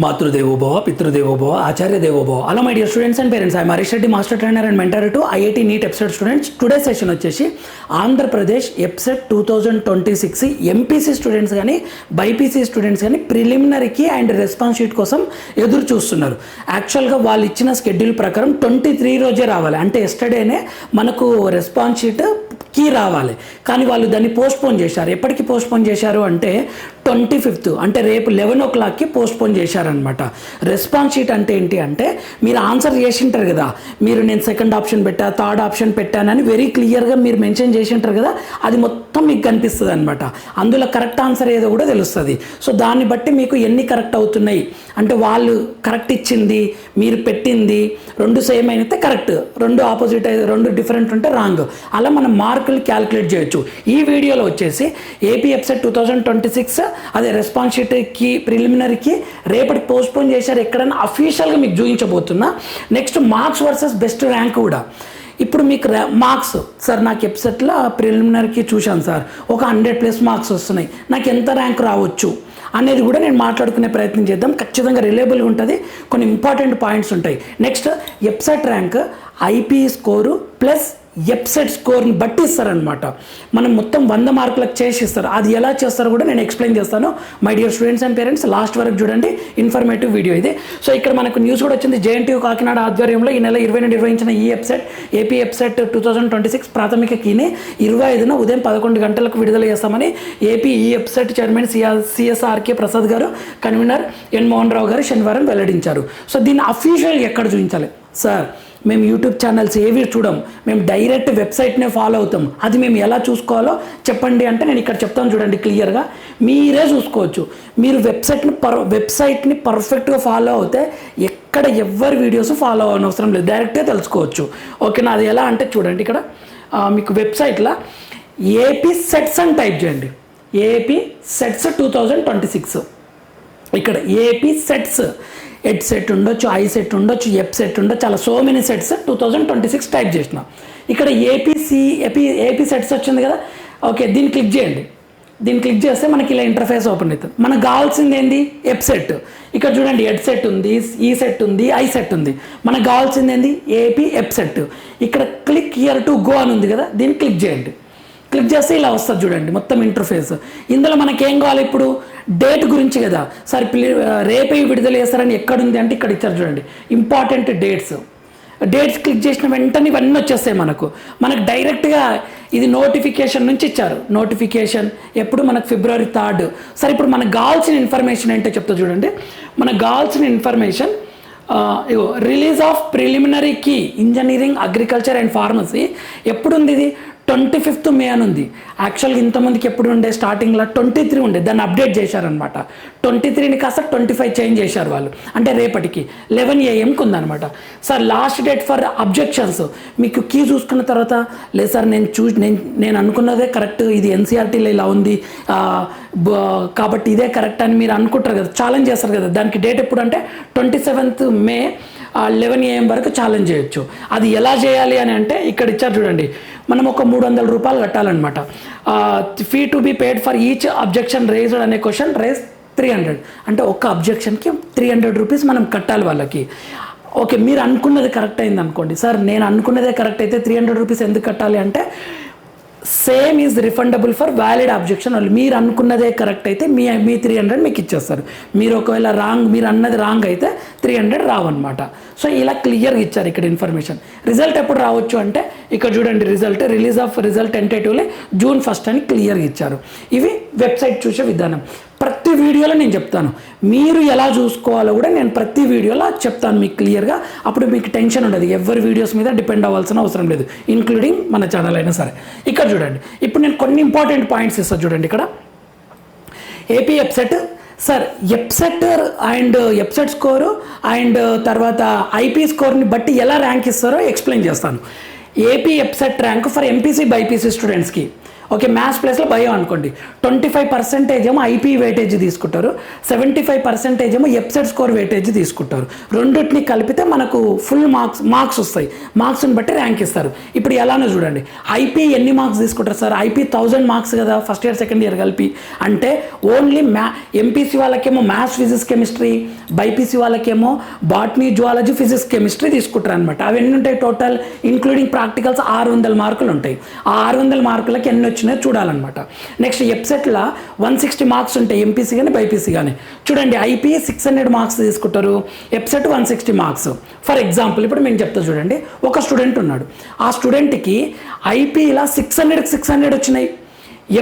మాతృదేవోభవ పితృదేవోభవ ఆచార్య దేవోభవ. Hello my dear students and parents, I Harish Reddy, master trainer and mentor to IIT NEET EAPCET students. Today session వచ్చేసి Andhra Pradesh EAPCET 2026 MPC students కానీ BiPC students కానీ ప్రిలిమినరీకి and response sheet కోసం ఎదురు చూస్తున్నారు. యాక్చువల్గా వాళ్ళు ఇచ్చిన షెడ్యూల్ ప్రకారం 23 రోజే రావాలి, అంటే ఎస్టర్డేనే మనకు రెస్పాన్స్ షీట్ కీ రావాలి. కానీ వాళ్ళు దాన్ని పోస్ట్పోన్ చేశారు. ఎప్పటికి పోస్ట్పోన్ చేశారు అంటే 25th, అంటే రేపు 11 o'clockకి పోస్ట్పోన్ చేశారనమాట. రెస్పాన్స్ షీట్ అంటే ఏంటి అంటే మీరు ఆన్సర్ చేసింటారు కదా, మీరు నేను సెకండ్ ఆప్షన్ పెట్టా, థర్డ్ ఆప్షన్ పెట్టానని వెరీ క్లియర్గా మీరు మెన్షన్ చేసింటారు కదా, అది మొత్తం మీకు కనిపిస్తుంది అనమాట. అందులో కరెక్ట్ ఆన్సర్ ఏదో కూడా తెలుస్తుంది. సో దాన్ని బట్టి మీకు ఎన్ని కరెక్ట్ అవుతున్నాయి అంటే వాళ్ళు కరెక్ట్ ఇచ్చింది మీరు పెట్టింది రెండు సేమ్ అయితే కరెక్ట్, రెండు ఆపోజిట్ రెండు డిఫరెంట్ ఉంటే రాంగ్, అలా మనం మార్కులు క్యాల్కులేట్ చేయొచ్చు. ఈ వీడియోలో వచ్చేసి ఏపీ ఎప్సెట్ 2026 అదే రెస్పాన్స్ షీట్కి ప్రిలిమినరీకి రేపటికి పోస్ట్పోన్ చేశారు ఎక్కడైనా అఫీషియల్గా మీకు చూపించబోతున్నా. Next marks versus best rank కూడా. ఇప్పుడు మీకు మార్క్స్, సార్ నాకు ఎప్సెట్లో ప్రిలిమినరీకి చూశాను సార్, ఒక 100+ మార్క్స్ వస్తున్నాయి, నాకు ఎంత ర్యాంక్ రావచ్చు అనేది కూడా నేను మాట్లాడుకునే ప్రయత్నం చేద్దాం. ఖచ్చితంగా రిలేబుల్గా ఉంటుంది, కొన్ని ఇంపార్టెంట్ పాయింట్స్ ఉంటాయి. Next EAPCET rank IP score plus EAPCET స్కోర్ని బట్టి ఇస్తారనమాట. మనం మొత్తం 100 మార్కులకు చేసి ఇస్తారు. అది ఎలా చేస్తారో కూడా నేను ఎక్స్ప్లెయిన్ చేస్తాను. My dear students and parents, last వరకు చూడండి, ఇన్ఫర్మేటివ్ వీడియో ఇది. సో ఇక్కడ మనకు న్యూస్ కూడా వచ్చింది. జేఎన్టీయూ కాకినాడ ఆధ్వర్యంలో ఈ నెల 20 నిర్వహించిన ఈ ఎప్సెట్ ఏపీ ఎప్సెట్ 2026 ప్రాథమిక కీని 25న ఉదయం 11 గంటలకు విడుదల చేస్తామని ఏపీ ఈ ఎప్సెట్ చైర్మన్ సిఎస్ఆర్కే ప్రసాద్ గారు, కన్వీనర్ ఎన్ మోహన్ రావు గారు శనివారం వెల్లడించారు. సో దీన్ని అఫీషియల్ ఎక్కడ చూపించాలి సార్? మేము యూట్యూబ్ ఛానల్స్ ఏవి చూడం, మేము డైరెక్ట్ వెబ్సైట్నే ఫాలో అవుతాం. అది మేము ఎలా చూసుకోవాలో చెప్పండి అంటే నేను ఇక్కడ చెప్తాను చూడండి క్లియర్గా, మీరే చూసుకోవచ్చు. మీరు వెబ్సైట్ని పర్ఫెక్ట్గా ఫాలో అవుతే ఎక్కడ ఎవరి వీడియోస్ ఫాలో అవనవసరం లేదు, డైరెక్ట్గా తెలుసుకోవచ్చు. ఓకేనా? అది ఎలా అంటే చూడండి, ఇక్కడ మీకు వెబ్సైట్లో ఏపీ సెట్స్ అని టైప్ చేయండి. ఏపీ సెట్స్ 2026, ఇక్కడ ఏపీ సెట్స్, ఎడ్ సెట్ ఉండొచ్చు, ఐ సెట్ ఉండొచ్చు, ఎప్ సెట్ ఉండొచ్చు, చాలా సో మెనీ సెట్స్ 2026 టైప్ చేసిన. ఇక్కడ ఏపీ సెట్స్ వచ్చింది కదా, ఓకే, దీన్ని క్లిక్ చేయండి. దీన్ని క్లిక్ చేస్తే మనకి ఇలా ఇంటర్ఫేస్ ఓపెన్ అవుతుంది. మనకు కావాల్సింది ఏంది? ఎప్ సెట్. ఇక్కడ చూడండి, ఎడ్ సెట్ ఉంది, ఈ సెట్ ఉంది, ఐ సెట్ ఉంది. మనకు కావాల్సింది ఏంది? ఏపీ ఎప్ సెట్. ఇక్కడ క్లిక్ హియర్ టు గో అని ఉంది కదా, దీన్ని క్లిక్ చేయండి. క్లిక్ చేస్తే ఇలా వస్తుంది చూడండి మొత్తం ఇంటర్ఫేస్. ఇందులో మనకి ఏం కావాలి? ఇప్పుడు డేట్ గురించి కదా సార్, రేపే విడుదల చేస్తారని ఎక్కడుంది అంటే ఇక్కడ ఇచ్చారు చూడండి, ఇంపార్టెంట్ డేట్స్ క్లిక్ చేసిన వెంటనే ఇవన్నీ వచ్చేస్తాయి మనకు డైరెక్ట్గా. ఇది నోటిఫికేషన్ నుంచి ఇచ్చారు. నోటిఫికేషన్ ఎప్పుడు? మనకు February 3rd. సరే, ఇప్పుడు మనకు కావాల్సిన ఇన్ఫర్మేషన్ ఏంటో చెప్తా చూడండి. మనకు కావాల్సిన information release of preliminary key engineering, agriculture and pharmacy ఎప్పుడు ఉంది? ఇది 25th May అని ఉంది. యాక్చువల్గా ఇంతమందికి ఎప్పుడు ఉండే? స్టార్టింగ్లో 23 ఉండే, దాన్ని అప్డేట్ చేశారనమాట. 23ని కాస్త 25 చేంజ్ చేశారు వాళ్ళు, అంటే రేపటికి 11 AM ఉందనమాట. Sir last date for objections, మీకు కీ చూసుకున్న తర్వాత లేదు సార్ నేను అనుకున్నదే కరెక్ట్, ఇది ఎన్సీఆర్టీలో ఇలా ఉంది కాబట్టి ఇదే కరెక్ట్ అని మీరు అనుకుంటారు కదా, ఛాలెంజ్ చేస్తారు కదా. దానికి డేట్ ఎప్పుడు అంటే 27th May 11 AM వరకు ఛాలెంజ్ చేయొచ్చు. అది ఎలా చేయాలి అని అంటే ఇక్కడ ఇచ్చారు చూడండి, మనం ఒక 300 రూపాయలు కట్టాలన్నమాట. Fee to be paid for each objection raised అనే క్వశ్చన్ రేజ్ 300, అంటే ఒక్క అబ్జెక్షన్కి 300 రూపీస్ మనం కట్టాలి వాళ్ళకి. ఓకే, మీరు అనుకున్నది కరెక్ట్ అయింది అనుకోండి, సార్ నేను అనుకున్నదే కరెక్ట్ అయితే 300 రూపీస్ ఎందుకు కట్టాలి అంటే same is refundable for valid objection. వాళ్ళు మీరు అనుకున్నదే కరెక్ట్ అయితే మీ 300 మీకు ఇచ్చేస్తారు. మీరు ఒకవేళ మీరు అన్నది రాంగ్ అయితే 300 రావన్నమాట. సో ఇలా క్లియర్గా ఇచ్చారు ఇక్కడ ఇన్ఫర్మేషన్. రిజల్ట్ ఎప్పుడు రావచ్చు అంటే ఇక్కడ చూడండి, release of result tentatively June 1st అని క్లియర్గా ఇచ్చారు. ఇవి వెబ్సైట్ చూసే విధానం. ప్రతి వీడియోలో నేను చెప్తాను, మీరు ఎలా చూసుకోవాలో కూడా నేను ప్రతి వీడియోలో చెప్తాను మీకు క్లియర్గా. అప్పుడు మీకు టెన్షన్ ఉండదు, ఎవరి వీడియోస్ మీద డిపెండ్ అవ్వాల్సిన అవసరం లేదు, ఇంక్లూడింగ్ మన ఛానల్ అయినా సరే. ఇక్కడ చూడండి, ఇప్పుడు నేను కొన్ని ఇంపార్టెంట్ పాయింట్స్ ఇస్తాను చూడండి. ఇక్కడ AP EAPCET, sir EAPCET and EAPCET score and తర్వాత ఐపీ స్కోర్ని బట్టి ఎలా ర్యాంక్ ఇస్తారో ఎక్స్ప్లెయిన్ చేస్తాను. AP EAPCET rank for MPC BiPC స్టూడెంట్స్కి ఓకే, మ్యాథ్స్ ప్లస్లో బయో అనుకోండి. 25% ఏమో ఐపీ వెయిటేజ్ తీసుకుంటారు, 75% ఏమో ఎప్సెట్ స్కోర్ వెయిటేజ్ తీసుకుంటారు. రెండింటిని కలిపితే మనకు ఫుల్ మార్క్స్ వస్తాయి. మార్క్స్ని బట్టి ర్యాంక్ ఇస్తారు. ఇప్పుడు ఎలానో చూడండి, ఐపీ ఎన్ని మార్క్స్ తీసుకుంటారు సార్? ఐపీ 1000 మార్క్స్ కదా ఫస్ట్ ఇయర్ సెకండ్ ఇయర్ కలిపి. అంటే ఓన్లీ ఎంపీసీ వాళ్ళకేమో మ్యాథ్స్ ఫిజిక్స్ కెమిస్ట్రీ, బైపీసీ వాళ్ళకేమో బాటనీ జువాలజీ ఫిజిక్స్ కెమిస్ట్రీ తీసుకుంటారు అనమాట. అవి ఎన్ని ఉంటాయి టోటల్ ఇంక్లూడింగ్ ప్రాక్టికల్స్? 600 మార్కులు ఉంటాయి. ఆ 600 మార్కులకి ఎన్ని వచ్చినాయో చూడాలన్నమాట. నెక్స్ట్ ఎప్సెట్లో 160 మార్క్స్ ఉంటాయి, ఎంపీసీ కానీ బైపీసీ కానీ. చూడండి, ఐపీ 600 మార్క్స్ తీసుకుంటారు, ఎప్సెట్ 160 మార్క్స్. ఫర్ ఎగ్జాంపుల్ ఇప్పుడు మేము చెప్తా చూడండి, ఒక స్టూడెంట్ ఉన్నాడు, ఆ స్టూడెంట్కి ఐపీలా 600కి 600 వచ్చినాయి,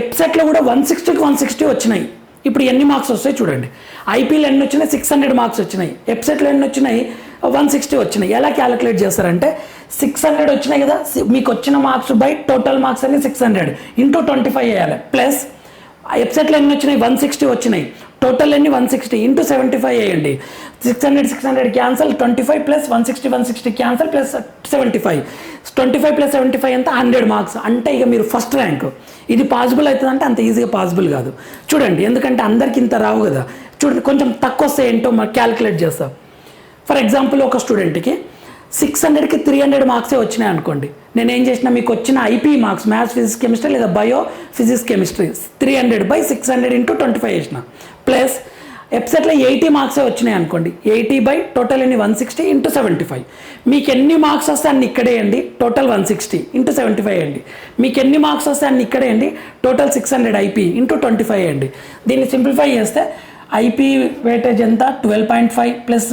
ఎప్సెట్లో కూడా 160కి 160 వచ్చినాయి. ఇప్పుడు ఎన్ని మార్క్స్ వస్తాయి చూడండి. ఐపీలో ఎన్ని వచ్చినాయి? 600 మార్క్స్ వచ్చినాయి. ఎప్సెట్లో ఎన్ని వచ్చినాయి? 160 వచ్చినాయి. ఎలా క్యాలిక్యులేట్ చేస్తారంటే 600 వచ్చినాయి కదా, మీకు వచ్చిన మార్క్స్ బై టోటల్ మార్క్స్ అన్ని 600 ఇంటూ 25 వేయాలి. ప్లస్ ఎప్సెట్లో ఎన్ని వచ్చినాయి? 160 వచ్చినాయి. టోటల్ ఎన్ని? 160 ఇంటూ 75 వేయండి. 600 cancel, 25 plus 160 cancel plus 75. 25 plus 75 ఎంత? 100 మార్క్స్. అంటే ఇక మీరు ఫస్ట్ ర్యాంక్. ఇది పాసిబుల్ అవుతుందంటే అంత ఈజీగా పాసిబుల్ కాదు. చూడండి, ఎందుకంటే అందరికి ఇంత రావు కదా. చూడండి, కొంచెం తక్కువ వస్తే ఏంటో మనం క్యాలిక్యులేట్ చేస్తాం. ఫర్ ఎగ్జాంపుల్ ఒక స్టూడెంట్కి 600కి 300 మార్క్సే వచ్చినాయి అనుకోండి. నేను ఏం చేసిన, మీకు వచ్చిన IP marks maths physics chemistry లేదా బయో ఫిజిక్స్ కెమిస్ట్రీ 300/600 ఇంటూ 25 వేసిన. ప్లస్ ఎప్సెట్లో 80 మార్క్సే వచ్చినాయి అనుకోండి, 80 టోటల్ ఎన్ని? 160 ఇంటూ 75. మీకు ఎన్ని మార్క్స్ వస్తే అన్ని ఇక్కడే అండి, టోటల్ 160 ఇంటూ 75 అండి. మీకు ఎన్ని మార్క్స్ వస్తే అన్ని ఇక్కడే అండి, టోటల్ 600 ఐపీ ఇంటూ 25 అండి. దీన్ని సింప్లిఫై చేస్తే ఐపీ వెయిటేజ్ ఎంత? 12.5 ప్లస్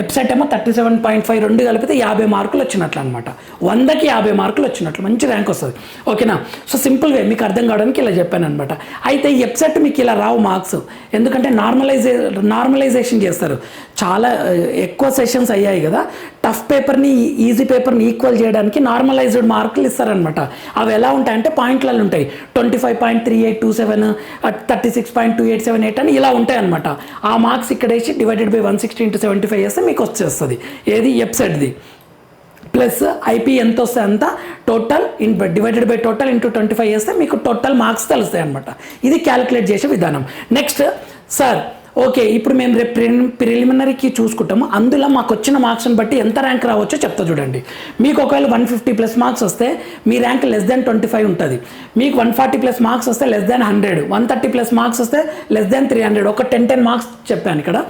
ఎప్సెట్ ఏమో 37.5, రెండు కలిపితే 50 మార్కులు వచ్చినట్లు అనమాట. 100కి 50 మార్కులు వచ్చినట్లు మంచి ర్యాంక్ వస్తుంది. ఓకేనా? సో సింపుల్ వే మీకు అర్థం కావడానికి ఇలా చెప్పాను అనమాట. అయితే ఎప్సెట్ మీకు ఇలా రావు మార్క్స్, ఎందుకంటే నార్మలైజేషన్ చేస్తారు. చాలా ఎక్కువ సెషన్స్ అయ్యాయి కదా, టఫ్ పేపర్ని ఈజీ పేపర్ని ఈక్వల్ చేయడానికి నార్మలైజ్డ్ మార్కులు ఇస్తారనమాట. అవి ఎలా ఉంటాయంటే పాయింట్లలో ఉంటాయి. 25.3827, 36.2878 అని ఇలా ఉంటాయి అనమాట. ఆ మార్క్స్ ఇక్కడ వేసి డివైడెడ్ బై 160 ఇంటూ 75 చేస్తే మీకు వచ్చేస్తుంది. ఏది? ఎప్సెట్ది. ప్లస్ ఐపీ ఎంత వస్తే అంత total divided by total into 25 చేస్తే మీకు టోటల్ మార్క్స్ తెలుస్తాయి అనమాట. ఇది క్యాలిక్యులేట్ చేసే విధానం. నెక్స్ట్ సార్, ఓకే, ఇప్పుడు మేము రేపు ప్రిలిమినరీకి చూసుకుంటాము. అందులో మాకు వచ్చిన మార్క్స్ని బట్టి ఎంత ర్యాంక్ రావచ్చో చెప్తా చూడండి. మీకు ఒకవేళ 150+ మార్క్స్ వస్తే మీ ర్యాంక్ <25 ఉంటుంది. మీకు 140+ మార్క్స్ వస్తే <100, 130+ మార్క్స్ వస్తే <300. ఒక 10 మార్క్స్ చెప్పాను ఇక్కడ.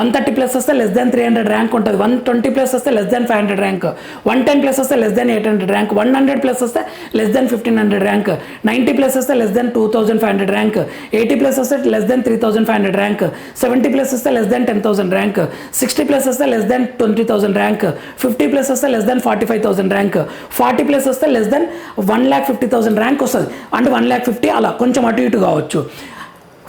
130+ వస్తే <300 ర్యాంక్ ఉంటుంది, 120+ వస్తే <500 ర్యాంక్, 110+ వస్తే <800 ర్యాంక్, 100+ వస్తే <1500 ర్యాంక్, 90+ వస్తే <2500 ర్యాంక్, 80+ వస్తే <3500 ర్యాంక్, 70+ వస్తే <10,000 ర్యాంక్, 60+ వస్తే <20,000 ర్యాంక్, 50+ వస్తే <45,000 ర్యాంక్, 40+ వస్తే <150,000 ర్యాంక్ వస్తుంది. అంటే 150 అలా కొంచెం అటు ఇటు కావచ్చు.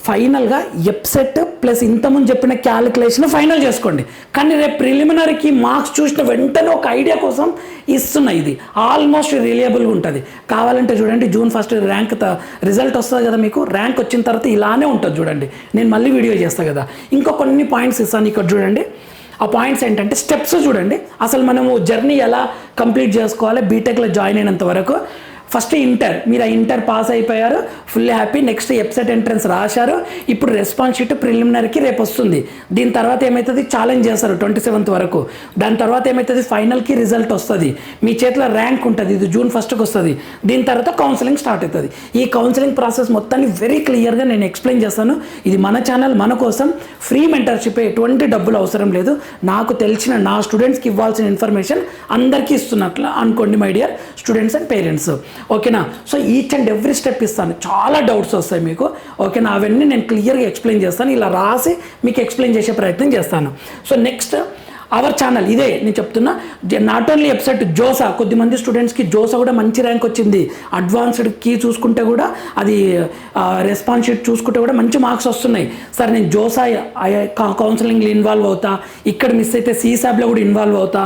ఫైనల్గా ఎప్సెట్ ప్లస్ ఇంతకుముందు చెప్పిన క్యాలిక్యులేషన్ ఫైనల్ చేసుకోండి. కానీ రేపు ప్రిలిమినరీకి మార్క్స్ చూసిన వెంటనే ఒక ఐడియా కోసం ఇస్తున్నా. ఇది ఆల్మోస్ట్ రిలయబుల్గా ఉంటుంది. కావాలంటే చూడండి, June 1 ర్యాంక్ రిజల్ట్ వస్తుంది కదా, మీకు ర్యాంక్ వచ్చిన తర్వాత ఇలానే ఉంటుంది చూడండి. నేను మళ్ళీ వీడియో చేస్తాను కదా, ఇంకా కొన్ని పాయింట్స్ ఇస్తాను ఇక్కడ చూడండి. ఆ పాయింట్స్ ఏంటంటే స్టెప్స్ చూడండి. అసలు మనము జర్నీ ఎలా కంప్లీట్ చేసుకోవాలి బీటెక్లో జాయిన్ అయినంత వరకు. ఫస్ట్ ఇంటర్, మీరు ఆ ఇంటర్ పాస్ అయిపోయారు, full happy. Next EAPCET entrance రాశారు. ఇప్పుడు రెస్పాన్స్ షీట్ ప్రిలిమినరీకి రేపు వస్తుంది. దీని తర్వాత ఏమవుతుంది, ఛాలెంజ్ చేస్తారు 27th వరకు. దాని తర్వాత ఏమవుతుంది, ఫైనల్కి రిజల్ట్ వస్తుంది, మీ చేతిలో ర్యాంక్ ఉంటుంది. ఇది June 1కి వస్తుంది. దీని తర్వాత కౌన్సిలింగ్ స్టార్ట్ అవుతుంది. ఈ కౌన్సిలింగ్ ప్రాసెస్ మొత్తాన్ని వెరీ క్లియర్గా నేను ఎక్స్ప్లెయిన్ చేస్తాను. ఇది మన ఛానల్, మన కోసం ఫ్రీ మెంటర్షిప్, ఎటువంటి డబ్బులు అవసరం లేదు. నాకు తెలిసిన నా స్టూడెంట్స్కి ఇవ్వాల్సిన ఇన్ఫర్మేషన్ అందరికీ ఇస్తున్నట్లు అనుకోండి my dear students and parents. ఓకేనా? So each and every step ఇస్తాను. చాలా డౌట్స్ వస్తాయి మీకు. ఓకేనా? అవన్నీ నేను క్లియర్గా ఎక్స్ప్లెయిన్ చేస్తాను. ఇలా రాసి మీకు ఎక్స్ప్లెయిన్ చేసే ప్రయత్నం చేస్తాను. సో నెక్స్ట్ అవర్ ఛానల్ ఇదే నేను చెప్తున్నా. నాట్ ఓన్లీ ఎప్సెట్, జోసా, కొద్దిమంది స్టూడెంట్స్కి జోసా కూడా మంచి ర్యాంక్ వచ్చింది. అడ్వాన్స్డ్కి చూసుకుంటే కూడా అది రెస్పాన్స్ షీట్ చూసుకుంటే కూడా మంచి మార్క్స్ వస్తున్నాయి. సార్ నేను జోసా కౌన్సిలింగ్లో ఇన్వాల్వ్ అవుతా, ఇక్కడ మిస్ అయితే CSABలో కూడా ఇన్వాల్వ్ అవుతా,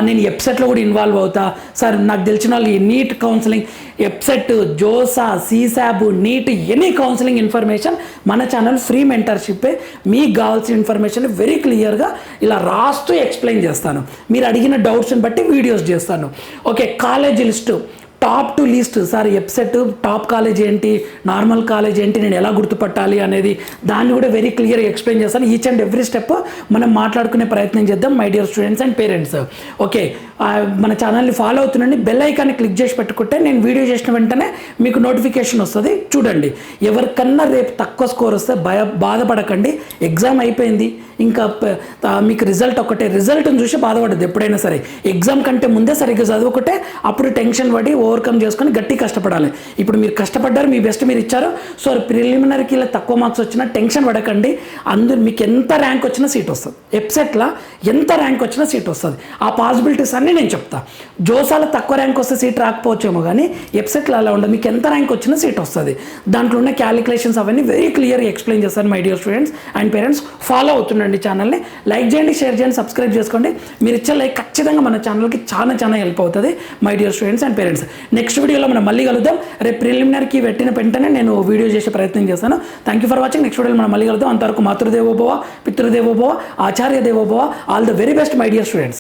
నేను ఎప్సెట్లో కూడా ఇన్వాల్వ్ అవుతా. సార్ నాకు తెలిసిన వాళ్ళు ఈ NEET counselling, EAPCET, JoSAA, CSAB, NEET, any counselling information మన ఛానల్ ఫ్రీ మెంటర్షిప్పే. మీకు కావాల్సిన ఇన్ఫర్మేషన్ వెరీ క్లియర్గా ఇలా రాస్తూ ఎక్స్ప్లెయిన్ చేస్తాను. మీరు అడిగిన డౌట్స్ని బట్టి వీడియోస్ చేస్తాను. Okay, college list top to least sir EAPCET top college ఏంటి, నార్మల్ కాలేజ్ ఏంటి, నేను ఎలా గుర్తుపట్టాలి అనేది దాన్ని కూడా వెరీ క్లియర్గా ఎక్స్ప్లెయిన్ చేస్తాను. ఈచ్ అండ్ ఎవ్రీ స్టెప్ మనం మాట్లాడుకునే ప్రయత్నం చేద్దాం my dear students and parents. Okay, మన ఛానల్ని ఫాలో అవుతుండండి. బెల్ ఐకాన్ని క్లిక్ చేసి పెట్టుకుంటే నేను వీడియో చేసిన వెంటనే మీకు నోటిఫికేషన్ వస్తుంది. చూడండి, ఎవరికన్నా రేపు తక్కువ స్కోర్ వస్తే బాధపడకండి. ఎగ్జామ్ అయిపోయింది, ఇంకా మీకు రిజల్ట్ ఒకటే, రిజల్ట్ని చూసి బాధపడదు ఎప్పుడైనా సరే. ఎగ్జామ్ కంటే ముందే సరిగ్గా చదువుకుంటే అప్పుడు టెన్షన్ పడి ఓవర్కమ్ చేసుకొని గట్టి కష్టపడాలి. ఇప్పుడు మీరు కష్టపడ్డారు, మీ బెస్ట్ మీరు ఇచ్చారు. సో ప్రిలిమినరీకి ఇలా తక్కువ మార్క్స్ వచ్చినా టెన్షన్ పడకండి. అందరూ మీకు ఎంత ర్యాంక్ వచ్చినా సీట్ వస్తుంది. ఎప్సెట్లో ఎంత ర్యాంక్ వచ్చినా సీట్ వస్తుంది. ఆ పాసిబిలిటీస్ అన్నీ నేను చెప్తా. జోసాలో తక్కువ ర్యాంక్ వస్తే సీట్ రాకపోవచ్చేమో, కానీ ఎప్సెట్లో అలా ఉండదు. మీకు ఎంత ర్యాంక్ వచ్చినా సీట్ వస్తుంది. దాంట్లో ఉన్న క్యాలిక్యులేషన్స్ అవన్నీ వెరీ క్లియర్గా ఎక్స్ప్లెయిన్ చేస్తాను my dear students and parents. Follow అవుతుండండి ఛానల్ని. లైక్ చేయండి, షేర్ చేయండి, సబ్స్క్రైబ్ చేసుకోండి. మీరు ఇచ్చే లైక్ ఖచ్చితంగా మన ఛానల్కి చాలా హెల్ప్ అవుతుంది my dear students and parents. Next వీడియోలో మనం మళ్ళీ కలుద్దాం. రేపు ప్రిలిమినరీకి పెట్టిన వెంటనే నేను వీడియో చేసే ప్రయత్నం చేస్తాను. Thank you for watching. Next వీడియోలో మనం మళ్ళీ కలుద్దాం. అంతవరకు మాతృదేవోభవ, పితృదేవోభవ, ఆచార్య దేవోభవ. All the very best my dear students.